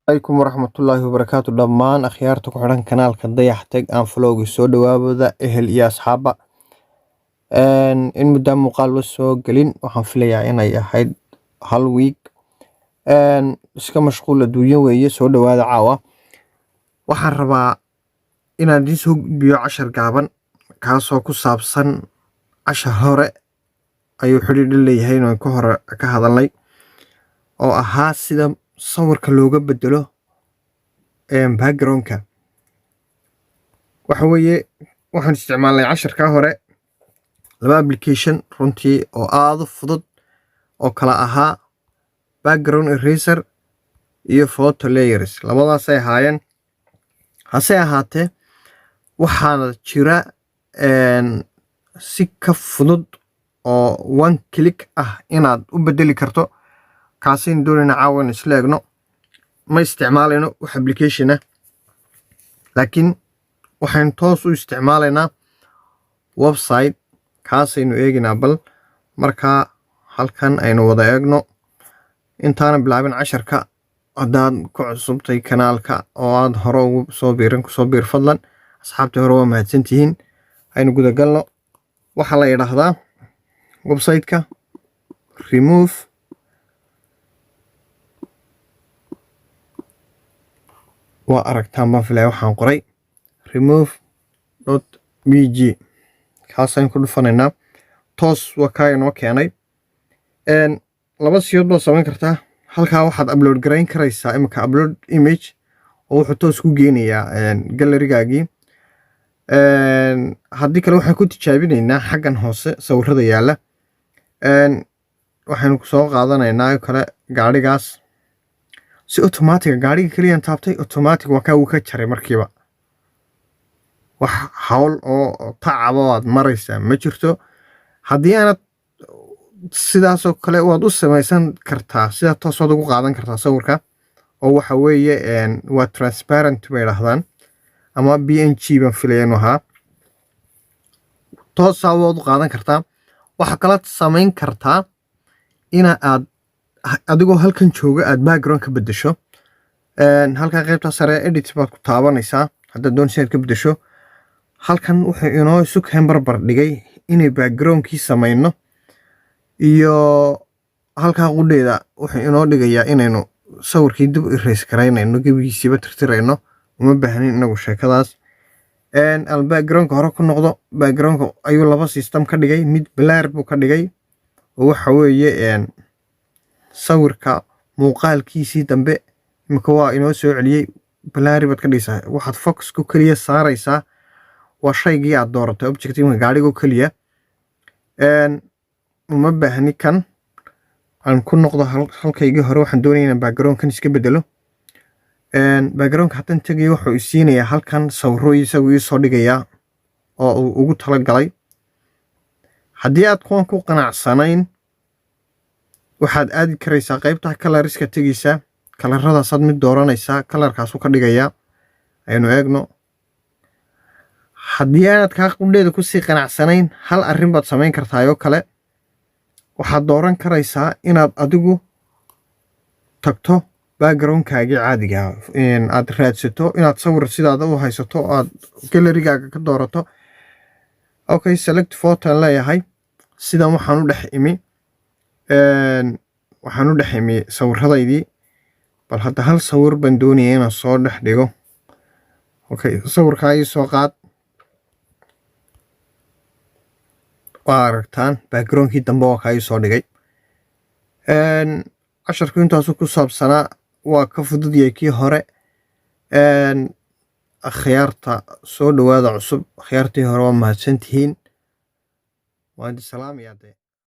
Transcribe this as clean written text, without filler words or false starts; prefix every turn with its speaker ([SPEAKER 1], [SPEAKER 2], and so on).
[SPEAKER 1] عليكم ورحمة الله وبركاته دمان أخيارتك وحران كنال كديح تج أن فلوج سو دوابدا إهل يا أصحابه إن مدام مقال سو قلين وحن فليا إن أي حد هالويك إسكا مشغول الدنيا وهي سو دوابدا عاوة وحن ربا إن دي سوق بيو 10 قابن كاسو كسابسن 10 هوري أيو حرير اللي هينو كهر كهذا اللي أو أها سيدا صورka looga bedelo backgroundka waxa weeye waxaan isticmaalnay 10ka hore laba application runtii oo aad u fudud oo kala ahaa background eraser iyo photo layers labadaas ay haayeen hase ahaatee waxaana jira si ka fudud oo one click ah inaad u bedeli karto كاسين دوننا عاون إسلاقنا ما استعمالنا وحبليكيشنه لكن وحين توصو استعمالنا ويب سايت كاسين ويجينا بل مركا halkan aynu wada eegno intaana bilaabin 10ka hadaan ku cusubtay kanaalka oo aad hore ugu soo biirin ku soo biir fadlan asxaabta hore waa mahadsantihiin aynu guda galno waxa la yiraahdaa website-ka remove وأركتان بافلاي وحان قري remove.bg كاسين كل فننا توس وكاين وكياني ان لبا سيود بو سمين كرتا halka waxaad upload gareyn karaysaa imika upload image oo wuxuu toos ku geenayaa gallery-gaagii haddii kale waxaan ku tijaabinaynaa xaggan hoose sawirada yaala waxaanu ku soo qaadanaynaa kale gaarigaas si automatic gaariga kaliya taabtay automatic waa uu ka jaray markiiba wax hawl oo tacabo aad maraysaa ma jirto haddii aanad sidaas oo kale waad u samaysan kartaa sida toos ugu qaadan kartaa sawirka oo waxa weeye waa transparent bay yiraahdaan ama PNG baan filayno ha toos aad u qaadan kartaa waxa kale samayn kartaa ina aad adigoo halkan jooga aad background ka bedesho halka qaybta sare edit baad ku taabanaysaa hadda doonaysid ka bedesho halkan wuxuu inoo isu keen barbar dhigay inay backgroundkii sameeyno iyo halka qudheeda wuxuu inoo dhigayaa inaynu sawirkii dib u erase kareynayno gabigiisiba tirtirayno uma baahnin inagu sheekadaas al backgroundka hore ku noqdo backgroundka ayuu laba system ka dhigay mid blur buu ka dhigay oo waxa weeye sawirka muuqaalkiisii dambe imika waa inoo soo celiyay blur baad ka dhigaysaa waxaad focus ku kaliya saaraysaa waa shaygii aad dooratay objective gaariga kaliya uma baahni kan aan ku noqdo halkaygii hore waxaan doonayaa backgroundkan iska bedelo backgroundka hadan tagay wuxuu isiinayaa halkan sawiro isagu ii soo dhigayaa oo uu ugu talagalay haddii aad ku qanacsanayn waxaad aadi karaysaa qaybta colorska tagaysaa kalaradaas aad mid dooranaysaa kalarkaas uu ka dhigayaa aynu eegno haddii aanad ka qudheeda ku sii qanacsanayn hal arrin baad samayn kartaa oo kale waxaad dooran karaysaa inaad adigu tagto backgroundkaagii caadiga aad raadsato inaad sawir sidaada u haysato aad gallery-gaaga ka doorato okay select photo leeyahay sidan waxaan u dhex imi sawiradaydii bal hadda hal sawir baan doonayaa inaan soo dhex dhigo okay sawirkaa ii soo qaad waa aragtaan backgroundkii dambe waa kaa ii soo dhigay casharku intaasu ku saabsanaa waa ka fududyahay kii hore akhyaarta soo dhawaada cusub akhyaartii hore waa mahadsantihiin waa salaam yaade